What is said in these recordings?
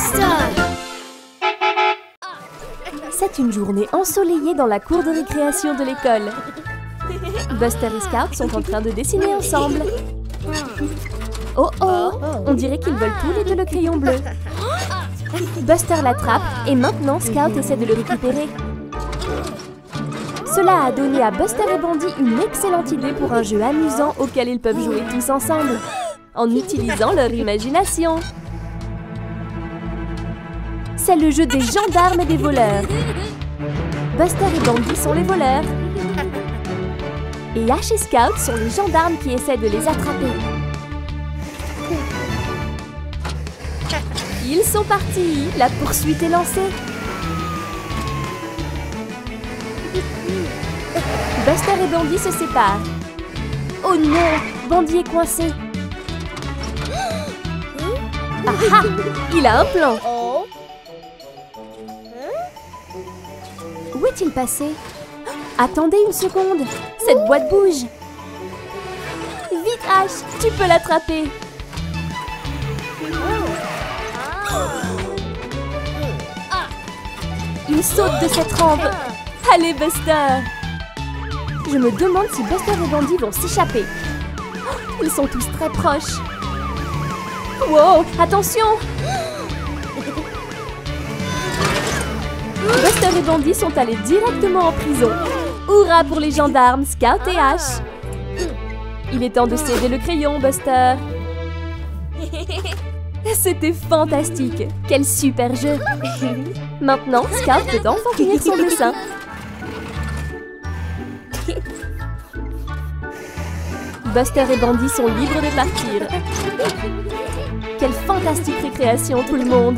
Buster! C'est une journée ensoleillée dans la cour de récréation de l'école. Buster et Scout sont en train de dessiner ensemble. Oh oh! On dirait qu'ils veulent tous les deux le crayon bleu. Buster l'attrape et maintenant Scout essaie de le récupérer. Cela a donné à Buster et Bandy une excellente idée pour un jeu amusant auquel ils peuvent jouer tous ensemble, en utilisant leur imagination. C'est le jeu des gendarmes et des voleurs. Buster et Bandy sont les voleurs. Et Ash et Scout sont les gendarmes qui essaient de les attraper. Ils sont partis. La poursuite est lancée. Buster et Bandy se séparent. Oh non, Bandy est coincé. Ah ah, il a un plan. Où est-il passé? Attendez une seconde, cette boîte bouge. Vite Ash, tu peux l'attraper. Il saute de cette rampe. Allez Buster. Je me demande si Buster et Bandy vont s'échapper. Ils sont tous très proches. Wow, attention! Buster et Bandy sont allés directement en prison. Hurrah pour les gendarmes, Scout et Ash. Il est temps de céder le crayon, Buster. C'était fantastique. Quel super jeu. Maintenant, Scout peut enfin finir son dessin. Buster et Bandy sont libres de partir. Quelle fantastique récréation, tout le monde.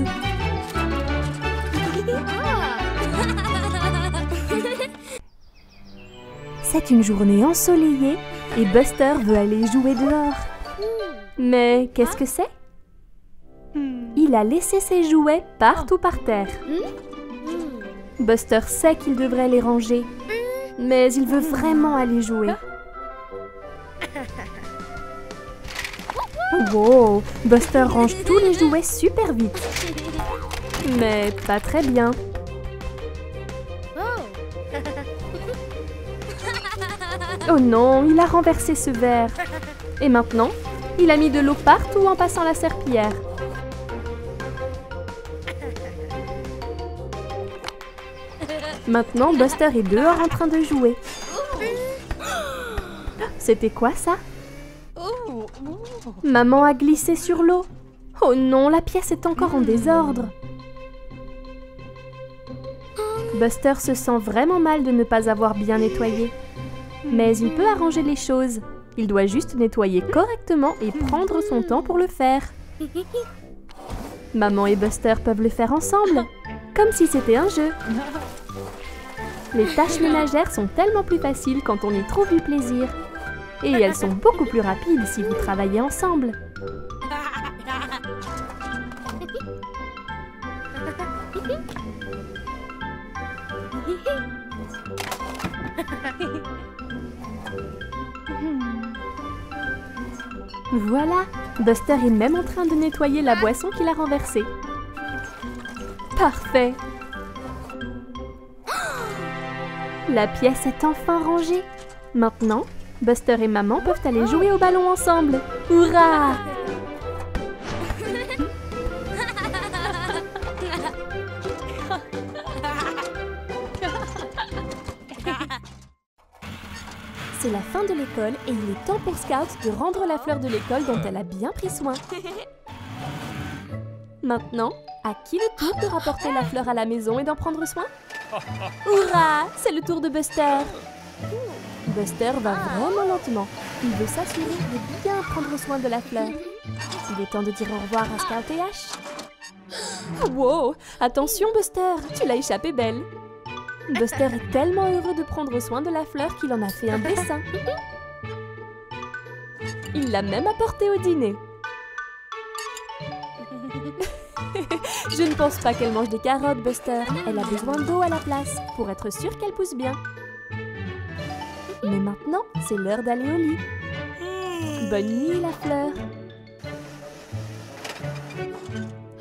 C'est une journée ensoleillée et Buster veut aller jouer dehors. Mais qu'est-ce que c'est? Il a laissé ses jouets partout par terre. Buster sait qu'il devrait les ranger, mais il veut vraiment aller jouer. Wow, Buster range tous les jouets super vite. Mais pas très bien. Oh non, il a renversé ce verre. Et maintenant, il a mis de l'eau partout en passant la serpillière. Maintenant, Buster est dehors en train de jouer. C'était quoi ça? Maman a glissé sur l'eau. Oh non, la pièce est encore en désordre. Buster se sent vraiment mal de ne pas avoir bien nettoyé. Mais il peut arranger les choses. Il doit juste nettoyer correctement et prendre son temps pour le faire. Maman et Buster peuvent le faire ensemble, comme si c'était un jeu. Les tâches ménagères sont tellement plus faciles quand on y trouve du plaisir. Et elles sont beaucoup plus rapides si vous travaillez ensemble. Voilà, Buster est même en train de nettoyer la boisson qu'il a renversée. Parfait! La pièce est enfin rangée. Maintenant, Buster et maman peuvent aller jouer au ballon ensemble. Hurrah! C'est la fin de l'école et il est temps pour Scout de rendre la fleur de l'école dont elle a bien pris soin. Maintenant, à qui le tour de rapporter la fleur à la maison et d'en prendre soin? Hurrah! C'est le tour de Buster. Buster va vraiment lentement. Il veut s'assurer de bien prendre soin de la fleur. Il est temps de dire au revoir à Scout et Ash. Wow! Attention Buster, tu l'as échappé belle. Buster est tellement heureux de prendre soin de la fleur qu'il en a fait un dessin. Il l'a même apporté au dîner. Je ne pense pas qu'elle mange des carottes, Buster. Elle a besoin d'eau à la place, pour être sûre qu'elle pousse bien. Mais maintenant, c'est l'heure d'aller au lit. Bonne nuit, la fleur.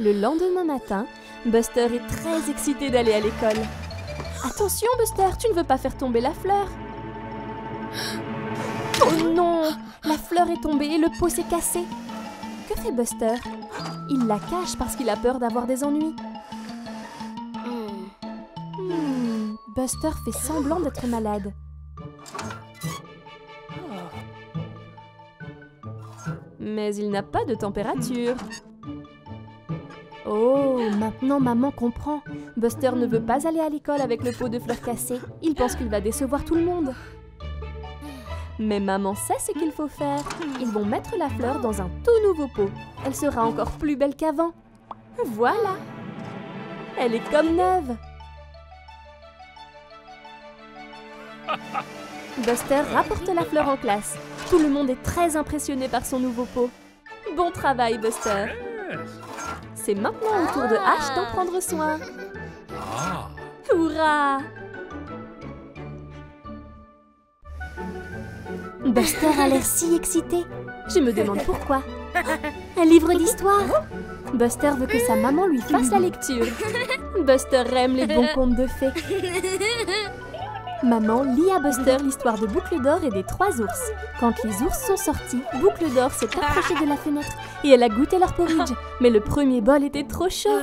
Le lendemain matin, Buster est très excité d'aller à l'école. Attention Buster, tu ne veux pas faire tomber la fleur. Oh non, la fleur est tombée et le pot s'est cassé. Que fait Buster? Il la cache parce qu'il a peur d'avoir des ennuis. Buster fait semblant d'être malade. Mais il n'a pas de température. Oh, maintenant maman comprend. Buster ne veut pas aller à l'école avec le pot de fleurs cassé. Il pense qu'il va décevoir tout le monde. Mais maman sait ce qu'il faut faire. Ils vont mettre la fleur dans un tout nouveau pot. Elle sera encore plus belle qu'avant. Voilà. Elle est comme neuve. Buster rapporte la fleur en classe. Tout le monde est très impressionné par son nouveau pot. Bon travail, Buster. C'est maintenant au tour de Ash d'en prendre soin. Hurrah! Buster a l'air si excité. Je me demande pourquoi. Un livre d'histoire? Buster veut que sa maman lui fasse la lecture. Buster aime les bons contes de fées. Maman lit à Buster l'histoire de Boucle d'Or et des 3 ours. Quand les ours sont sortis, Boucle d'Or s'est approchée de la fenêtre et elle a goûté leur porridge. Mais le premier bol était trop chaud.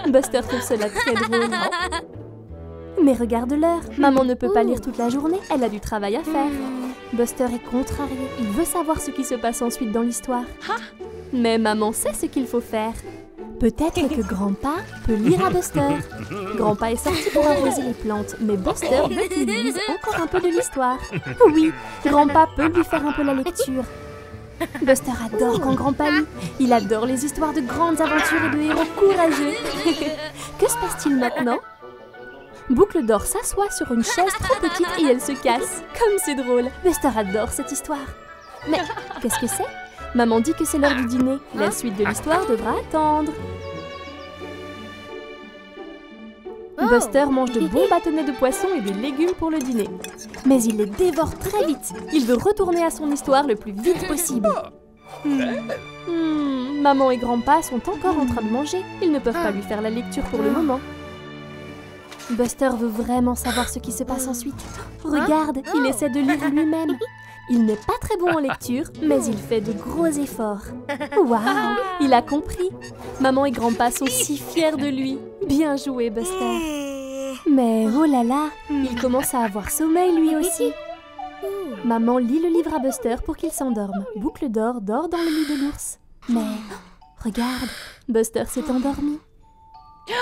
Buster trouve cela très drôle. Mais regarde l'heure, maman ne peut pas lire toute la journée, elle a du travail à faire. Buster est contrarié, il veut savoir ce qui se passe ensuite dans l'histoire. Mais maman sait ce qu'il faut faire. Peut-être que Grandpa peut lire à Buster. Grandpa est sorti pour arroser les plantes, mais Buster veut qu'il lise encore un peu de l'histoire. Oui, Grandpa peut lui faire un peu la lecture. Buster adore quand Grandpa lit. Il adore les histoires de grandes aventures et de héros courageux. Que se passe-t-il maintenant? Boucle d'Or s'assoit sur une chaise trop petite et elle se casse. Comme c'est drôle. Buster adore cette histoire. Mais qu'est-ce que c'est? Maman dit que c'est l'heure du dîner. La suite de l'histoire devra attendre. Buster mange de bons bâtonnets de poisson et des légumes pour le dîner. Mais il les dévore très vite. Il veut retourner à son histoire le plus vite possible. Maman et Grandpa sont encore en train de manger. Ils ne peuvent pas lui faire la lecture pour le moment. Buster veut vraiment savoir ce qui se passe ensuite. Regarde, il essaie de lire lui-même. Il n'est pas très bon en lecture, mais il fait de gros efforts. Waouh, il a compris. Maman et Grandpa sont si fiers de lui. Bien joué, Buster. Mais oh là là, il commence à avoir sommeil lui aussi. Maman lit le livre à Buster pour qu'il s'endorme. Boucle d'Or dort dans le lit de l'ours. Mais regarde, Buster s'est endormi.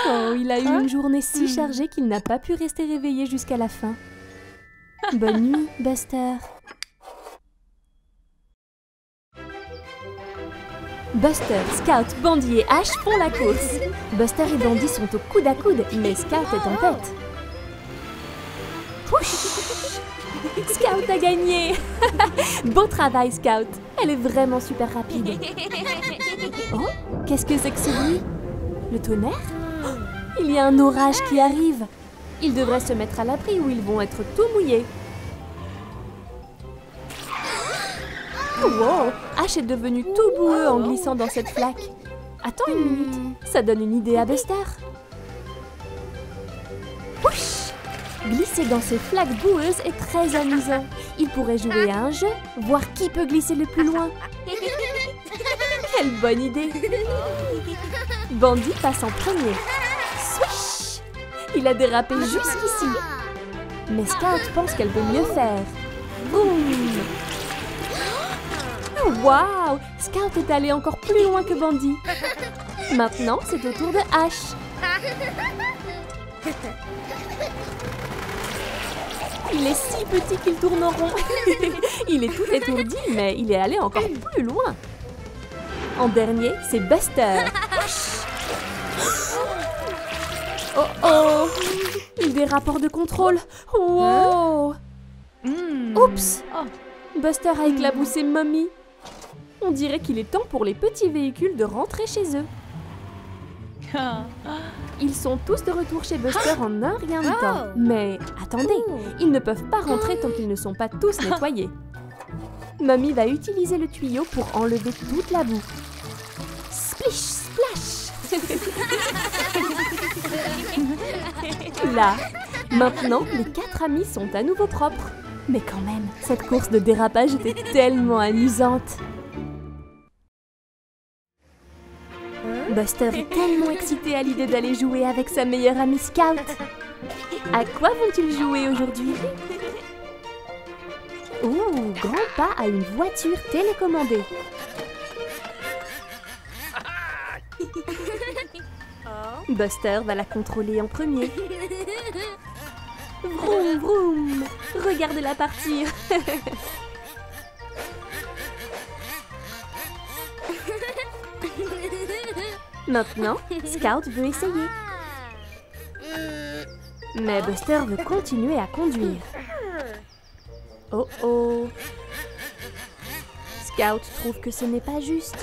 Oh, il a eu une journée si chargée qu'il n'a pas pu rester réveillé jusqu'à la fin. Bonne nuit, Buster. Buster, Scout, Bandy et Ash font la course. Buster et Bandy sont au coude à coude, mais Scout est en tête. Scout a gagné. Beau travail, Scout. Elle est vraiment super rapide. Oh, qu'est-ce que c'est que ce bruit? Le tonnerre? Il y a un orage qui arrive. Ils devraient se mettre à l'abri ou ils vont être tout mouillés. Wow, Ash est devenu tout boueux en glissant dans cette flaque. Attends une minute, ça donne une idée à Buster. Pouch! Glisser dans ces flaques boueuses est très amusant. Il pourrait jouer à un jeu, voir qui peut glisser le plus loin. Quelle bonne idée! Bandy passe en premier. Swish! Il a dérapé jusqu'ici. Mais Scout pense qu'elle peut mieux faire. Boum! Waouh! Scout est allé encore plus loin que Bandy. Maintenant, c'est au tour de Ash. Il est si petit qu'il tourne en rond. Il est tout étourdi, mais il est allé encore plus loin. En dernier, c'est Buster. Oh oh! Il dérape hors de contrôle. Wow! Oups! Buster a éclaboussé Mommy. On dirait qu'il est temps pour les petits véhicules de rentrer chez eux. Ils sont tous de retour chez Buster en un rien de temps. Mais attendez, ils ne peuvent pas rentrer tant qu'ils ne sont pas tous nettoyés. Mommy va utiliser le tuyau pour enlever toute la boue. Splish, splash! Là, maintenant, les 4 amis sont à nouveau propres. Mais quand même, cette course de dérapage était tellement amusante. Buster est tellement excité à l'idée d'aller jouer avec sa meilleure amie Scout. À quoi vont-ils jouer aujourd'hui? Oh, Grandpa a une voiture télécommandée. Buster va la contrôler en premier. Vroom, vroom. Regardez-la partir. Maintenant, Scout veut essayer. Mais Buster veut continuer à conduire. Oh oh. Scout trouve que ce n'est pas juste.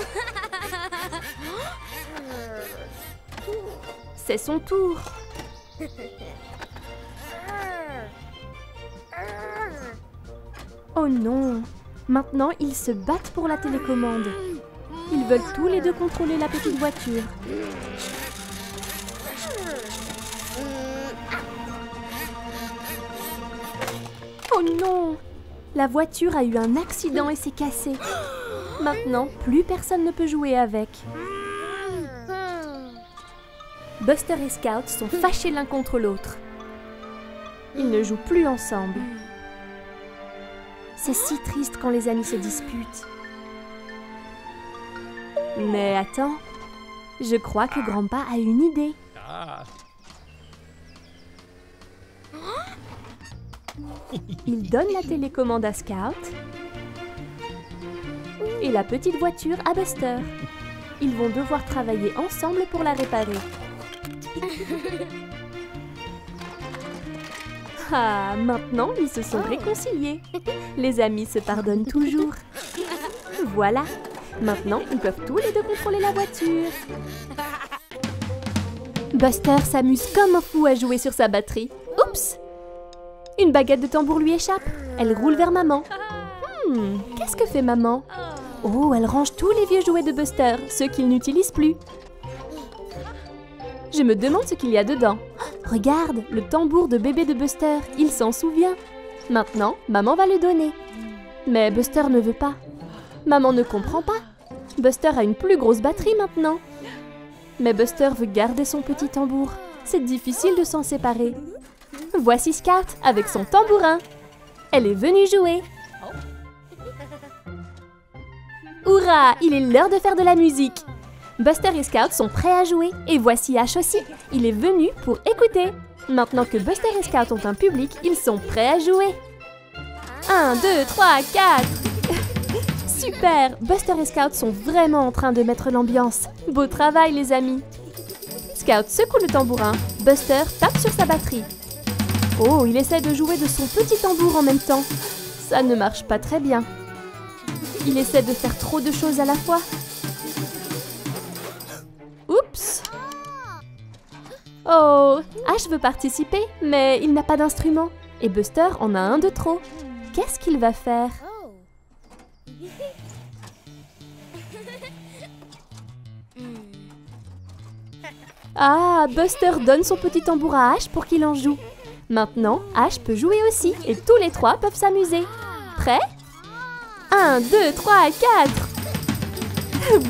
C'est son tour. Oh non. Maintenant, ils se battent pour la télécommande. Ils veulent tous les deux contrôler la petite voiture. Oh non! La voiture a eu un accident et s'est cassée. Maintenant, plus personne ne peut jouer avec. Buster et Scout sont fâchés l'un contre l'autre. Ils ne jouent plus ensemble. C'est si triste quand les amis se disputent. Mais attends, je crois que Grandpa a une idée. Il donne la télécommande à Scout et la petite voiture à Buster. Ils vont devoir travailler ensemble pour la réparer. Ah, maintenant ils se sont réconciliés. Les amis se pardonnent toujours. Voilà, maintenant ils peuvent tous les deux contrôler la voiture. Buster s'amuse comme un fou à jouer sur sa batterie. Oups! Une baguette de tambour lui échappe. Elle roule vers maman. Qu'est-ce que fait maman? Oh, elle range tous les vieux jouets de Buster, ceux qu'il n'utilise plus. Je me demande ce qu'il y a dedans. Regarde, le tambour de bébé de Buster, il s'en souvient. Maintenant, maman va le donner. Mais Buster ne veut pas. Maman ne comprend pas. Buster a une plus grosse batterie maintenant. Mais Buster veut garder son petit tambour. C'est difficile de s'en séparer. Voici Scout avec son tambourin. Elle est venue jouer. Hourra! Il est l'heure de faire de la musique. Buster et Scout sont prêts à jouer. Et voici Ash aussi. Il est venu pour écouter. Maintenant que Buster et Scout ont un public, ils sont prêts à jouer. 1, 2, 3, 4. Super! Buster et Scout sont vraiment en train de mettre l'ambiance. Beau travail, les amis. Scout secoue le tambourin. Buster tape sur sa batterie. Oh, il essaie de jouer de son petit tambour en même temps. Ça ne marche pas très bien. Il essaie de faire trop de choses à la fois. Oups! Oh, Ash veut participer, mais il n'a pas d'instrument. Et Buster en a un de trop. Qu'est-ce qu'il va faire? Ah, Buster donne son petit tambour à Ash pour qu'il en joue. Maintenant, Ash peut jouer aussi et tous les trois peuvent s'amuser. Prêt? 1, 2, 3, 4.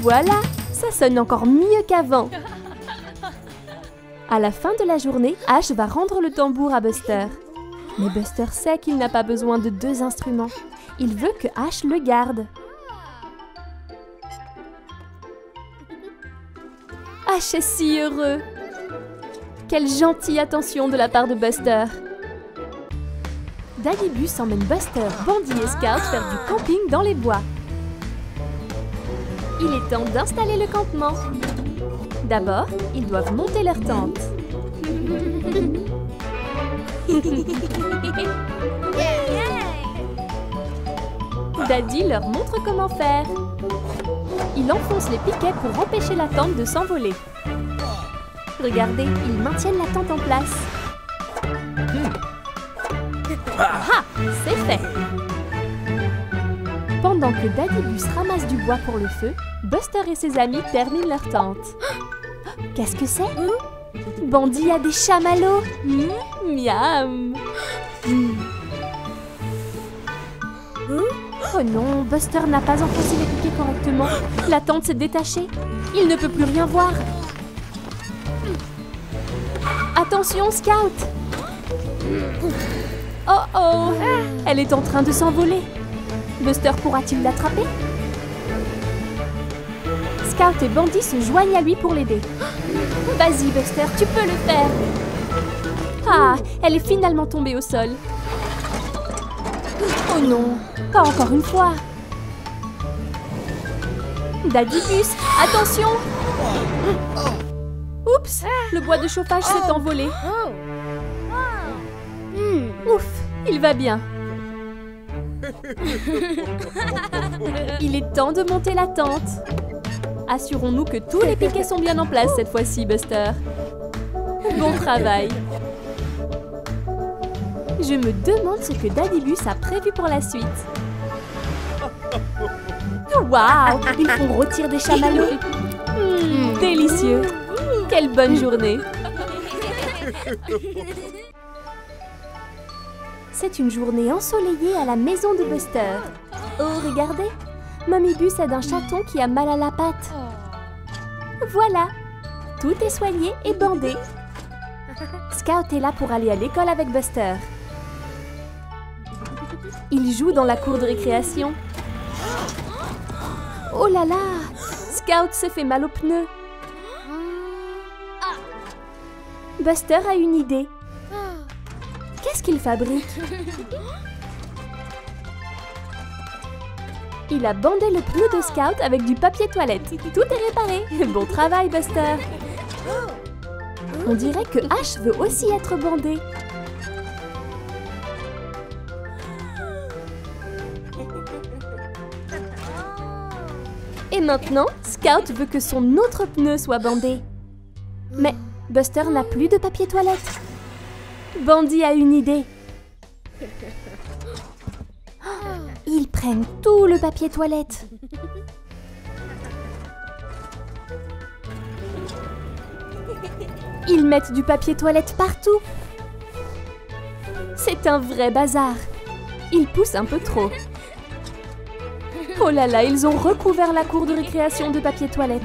Voilà, ça sonne encore mieux qu'avant. À la fin de la journée, Ash va rendre le tambour à Buster. Mais Buster sait qu'il n'a pas besoin de 2 instruments. Il veut que Ash le garde. Ash est si heureux. Quelle gentille attention de la part de Buster. Daddy Bus emmène Buster, Bandy et Scout faire du camping dans les bois. Il est temps d'installer le campement. D'abord, ils doivent monter leur tente. Daddy leur montre comment faire. Il enfonce les piquets pour empêcher la tente de s'envoler. Regardez, ils maintiennent la tente en place. Ah, c'est fait. Pendant que Daddy Bus ramasse du bois pour le feu, Buster et ses amis terminent leur tente. Qu'est-ce que c'est? Bandit a des chamallows. Miam. Oh non, Buster n'a pas enfoncé les piquets correctement. La tente s'est détachée. Il ne peut plus rien voir. Attention, Scout! Oh oh! Elle est en train de s'envoler. Buster pourra-t-il l'attraper? Scout et Bandit se joignent à lui pour l'aider. Vas-y, Buster, tu peux le faire! Ah, elle est finalement tombée au sol. Oh non, pas encore une fois. Daddybus, attention! Oups, le bois de chauffage s'est envolé. Ouf, il va bien. Il est temps de monter la tente. Assurons-nous que tous les piquets sont bien en place cette fois-ci, Buster. Bon travail. Je me demande ce que Daddybus a prévu pour la suite. Waouh, ils font rôtir des chamallows. Délicieux. Quelle bonne journée. C'est une journée ensoleillée à la maison de Buster. Oh, regardez, Mommy Bus aide un chaton qui a mal à la patte. Voilà, tout est soigné et bandé. Scout est là pour aller à l'école avec Buster. Il joue dans la cour de récréation. Oh là là, Scout se fait mal aux pneus. Buster a une idée. Qu'est-ce qu'il fabrique? Il a bandé le pneu de Scout avec du papier toilette. Tout est réparé. Bon travail, Buster. On dirait que Ash veut aussi être bandé. Et maintenant, Scout veut que son autre pneu soit bandé. Mais Buster n'a plus de papier toilette. Bandit a une idée. Ils prennent tout le papier toilette. Ils mettent du papier toilette partout. C'est un vrai bazar. Ils poussent un peu trop. Oh là là, ils ont recouvert la cour de récréation de papier toilette.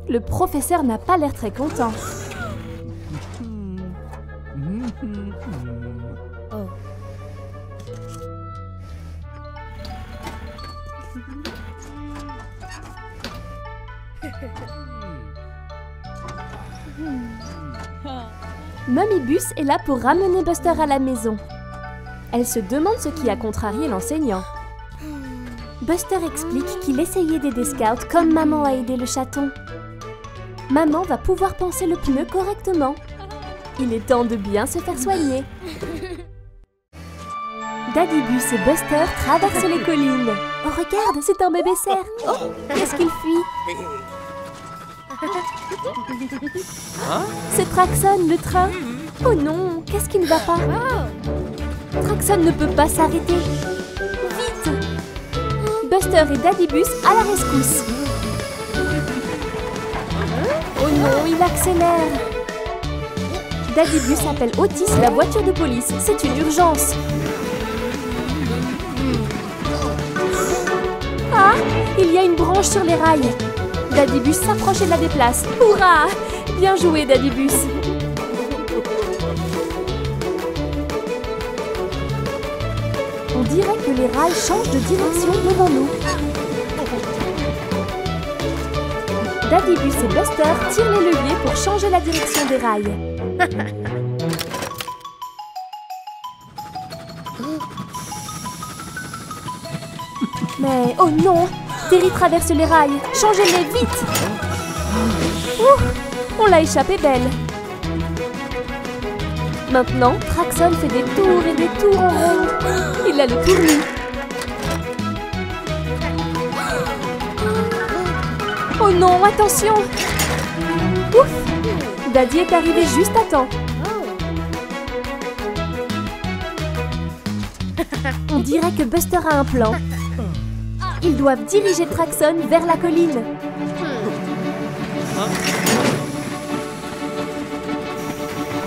Le professeur n'a pas l'air très content. Mommy Bus est là pour ramener Buster à la maison. Elle se demande ce qui a contrarié l'enseignant. Buster explique qu'il essayait d'aider Scout comme maman a aidé le chaton. Maman va pouvoir poncer le pneu correctement. Il est temps de bien se faire soigner. Daddybus et Buster traversent les collines. Oh regarde, c'est un bébé cerf. Oh, qu'est-ce qu'il fuit? C'est Traxon, le train. Oh non, qu'est-ce qui ne va pas? Traxon ne peut pas s'arrêter. Vite! Buster et Daddybus à la rescousse. Oh non, il accélère. Daddybus appelle Otis, la voiture de police. C'est une urgence. Ah, il y a une branche sur les rails. Daddybus s'approche et la déplace. Hurrah! Bien joué, Daddybus. On dirait que les rails changent de direction devant nous. Daddybus et Buster tirent les leviers pour changer la direction des rails. Mais oh non! Terry traverse les rails. Changez-les vite! Ouh, on l'a échappé belle. Maintenant, Traxon fait des tours et des tours en rond. Il a le tournis. Oh non, attention! Ouf! Daddy est arrivé juste à temps. On dirait que Buster a un plan. Ils doivent diriger Traxon vers la colline.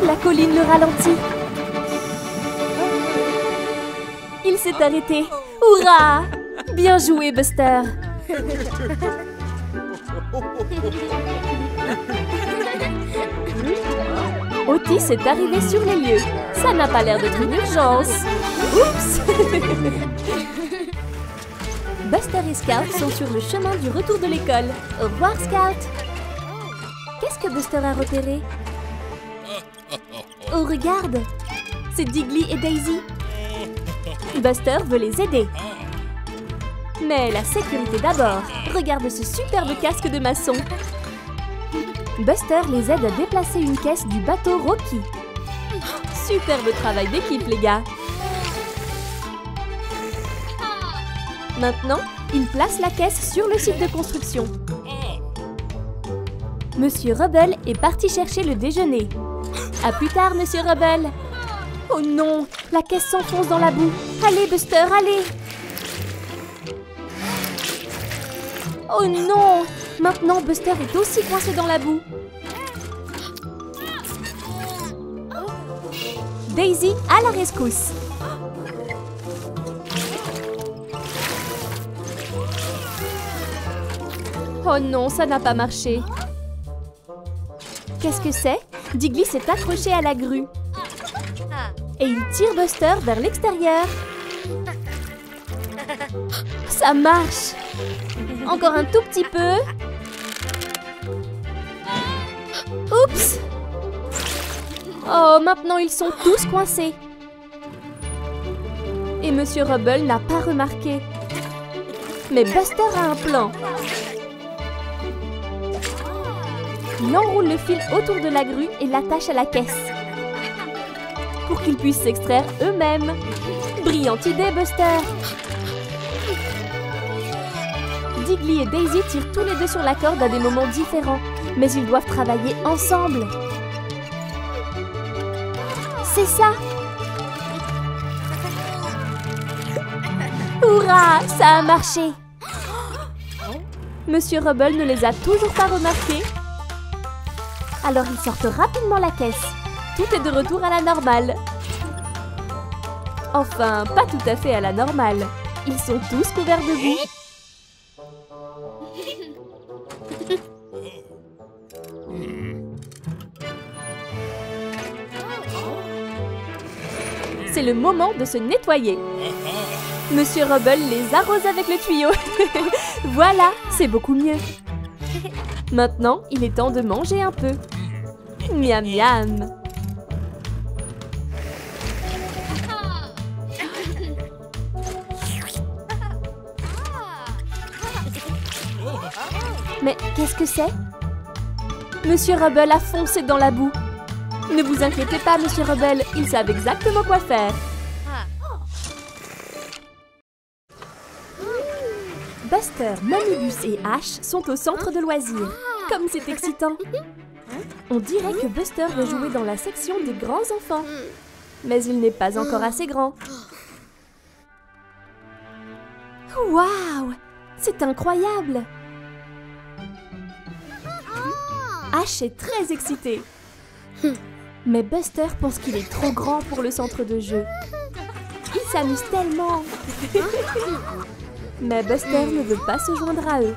La colline le ralentit. Il s'est arrêté. Hurrah! Bien joué, Buster. Otis est arrivé sur les lieux. Ça n'a pas l'air d'être une urgence. Oups! Buster et Scout sont sur le chemin du retour de l'école. Au revoir, Scout. Qu'est-ce que Buster a repéré? Oh, regarde! C'est Diggly et Daisy. Buster veut les aider. Mais la sécurité d'abord. Regarde ce superbe casque de maçon. Buster les aide à déplacer une caisse du bateau Rocky. Superbe travail d'équipe, les gars. Maintenant, il place la caisse sur le site de construction. Monsieur Rubble est parti chercher le déjeuner. À plus tard, Monsieur Rubble. Oh non, la caisse s'enfonce dans la boue. Allez, Buster, allez. Oh non! Maintenant, Buster est aussi coincé dans la boue. Daisy à la rescousse. Oh non, ça n'a pas marché. Qu'est-ce que c'est? Diggly s'est accroché à la grue. Et il tire Buster vers l'extérieur. Ça marche! Encore un tout petit peu. Oups! Oh, maintenant ils sont tous coincés. Et Monsieur Rubble n'a pas remarqué. Mais Buster a un plan. Il enroule le fil autour de la grue et l'attache à la caisse. Pour qu'ils puissent s'extraire eux-mêmes. Brillante idée, Buster! Diggly et Daisy tirent tous les deux sur la corde à des moments différents, mais ils doivent travailler ensemble. C'est ça! Hurrah! Ça a marché! Monsieur Rubble ne les a toujours pas remarqués. Alors ils sortent rapidement la caisse. Tout est de retour à la normale. Enfin, pas tout à fait à la normale. Ils sont tous couverts de boue. C'est le moment de se nettoyer. Monsieur Rubble les arrose avec le tuyau. Voilà, c'est beaucoup mieux. Maintenant, il est temps de manger un peu. Miam miam. Mais qu'est-ce que c'est? Monsieur Rubble a foncé dans la boue. Ne vous inquiétez pas, Monsieur Rubble, ils savent exactement quoi faire. Buster, Mommybus et Ash sont au centre de loisirs. Comme c'est excitant! On dirait que Buster veut jouer dans la section des grands enfants. Mais il n'est pas encore assez grand. Waouh! C'est incroyable! Ash est très excité. Mais Buster pense qu'il est trop grand pour le centre de jeu. Il s'amuse tellement. Mais Buster ne veut pas se joindre à eux.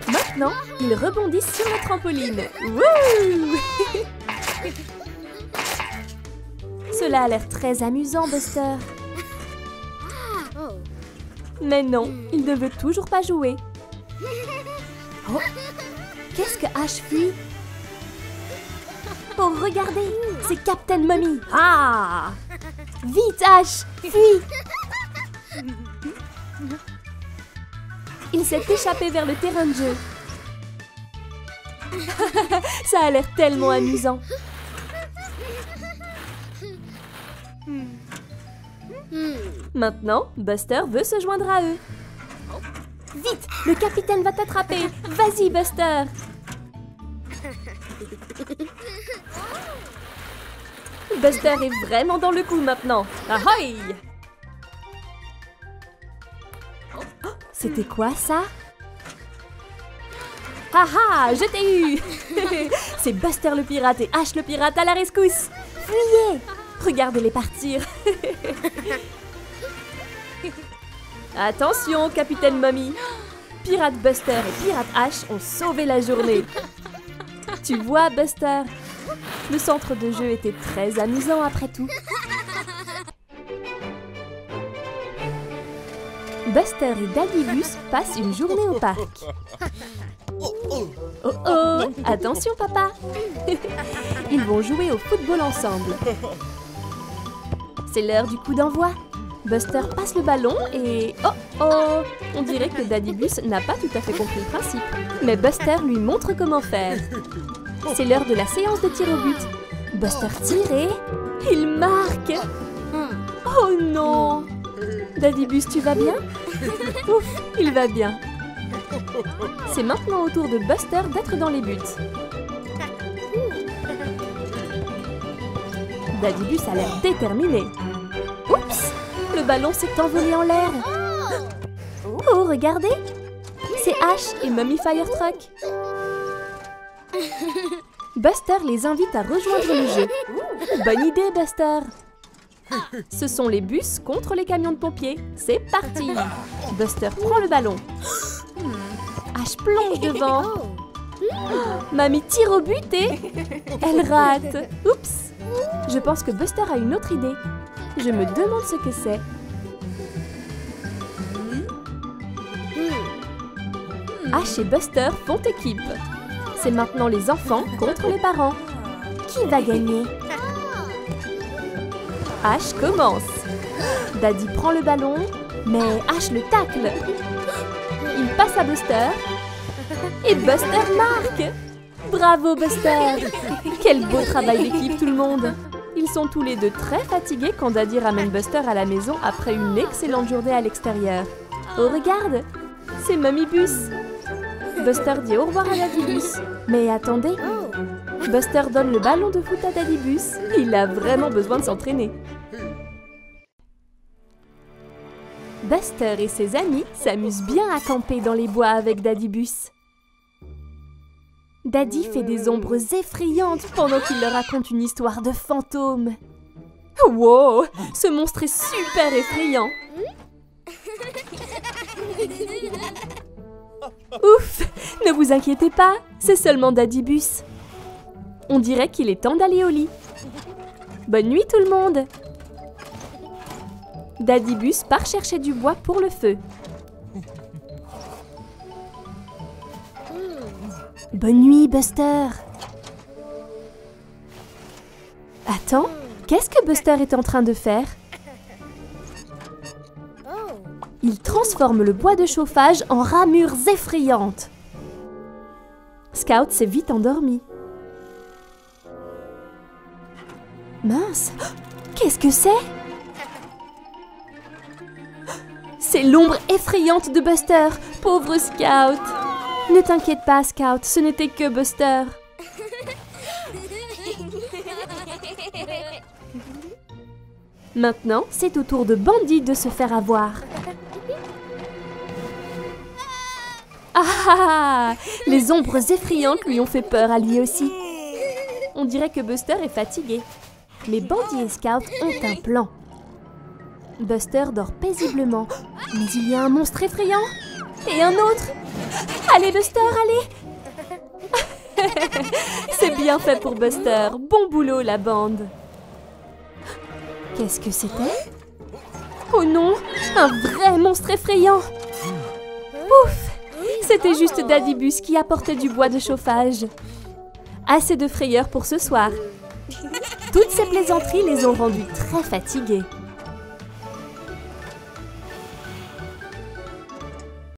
Maintenant, ils rebondissent sur la trampoline. Wouh! Cela a l'air très amusant, Buster. Mais non, il ne veut toujours pas jouer. Oh! Qu'est-ce que Ash fuit? Oh, regardez! C'est Captain Mommy! Ah! Vite, Ash! Fuis! Il s'est échappé vers le terrain de jeu. Ça a l'air tellement amusant. Maintenant, Buster veut se joindre à eux. Vite! Le capitaine va t'attraper! Vas-y, Buster! Buster est vraiment dans le coup maintenant. Ahoy! Oh, c'était quoi ça? Haha, je t'ai eu. C'est Buster le pirate et Ash le pirate à la rescousse. Fuyez! Regardez-les partir. Attention, capitaine Mommy. Pirate Buster et Pirate Ash ont sauvé la journée. Tu vois, Buster, le centre de jeu était très amusant après tout. Buster et Daddy Bus passent une journée au parc. Oh oh, attention papa. Ils vont jouer au football ensemble. C'est l'heure du coup d'envoi. Buster passe le ballon et... Oh oh! On dirait que Daddy Bus n'a pas tout à fait compris le principe. Mais Buster lui montre comment faire. C'est l'heure de la séance de tir au but. Buster tire et... Il marque! Oh non! Daddy Bus, tu vas bien? Ouf, il va bien. C'est maintenant au tour de Buster d'être dans les buts. Daddy Bus a l'air déterminé. Oups! Le ballon s'est envolé en l'air. Oh, regardez! C'est Ash et Mummy Fire Truck. Buster les invite à rejoindre le jeu. Bonne idée, Buster! Ce sont les bus contre les camions de pompiers. C'est parti! Buster prend le ballon. Ash plonge devant. Mamie tire au but et... Elle rate. Oups! Je pense que Buster a une autre idée. Je me demande ce que c'est. Ash et Buster font équipe. C'est maintenant les enfants contre les parents. Qui va gagner? Ash commence. Daddy prend le ballon, mais Ash le tacle. Il passe à Buster. Et Buster marque. Bravo Buster! Quel beau travail d'équipe tout le monde! Ils sont tous les deux très fatigués quand Daddy ramène Buster à la maison après une excellente journée à l'extérieur. Oh regarde! C'est Mummy Bus! Buster dit au revoir à Daddy Bus. Mais attendez! Buster donne le ballon de foot à Daddy Bus. Il a vraiment besoin de s'entraîner. Buster et ses amis s'amusent bien à camper dans les bois avec Daddy Bus. Daddy fait des ombres effrayantes pendant qu'il leur raconte une histoire de fantôme. Wow! Ce monstre est super effrayant! Ouf! Ne vous inquiétez pas, c'est seulement Daddy Bus. On dirait qu'il est temps d'aller au lit. Bonne nuit tout le monde! Daddy Bus part chercher du bois pour le feu. Bonne nuit, Buster. Attends, qu'est-ce que Buster est en train de faire? Il transforme le bois de chauffage en ramures effrayantes. Scout s'est vite endormi. Mince, qu'est-ce que c'est? C'est l'ombre effrayante de Buster, pauvre Scout. Ne t'inquiète pas, Scout, ce n'était que Buster. Maintenant, c'est au tour de Bandit de se faire avoir. Ah! Les ombres effrayantes lui ont fait peur à lui aussi. On dirait que Buster est fatigué. Mais Bandit et Scout ont un plan. Buster dort paisiblement, mais il y a un monstre effrayant. Et un autre. Allez Buster, allez! C'est bien fait pour Buster. Bon boulot la bande. Qu'est-ce que c'était? Oh non, un vrai monstre effrayant. Ouf! C'était juste Daddy Bus qui apportait du bois de chauffage. Assez de frayeur pour ce soir. Toutes ces plaisanteries les ont rendus très fatigués.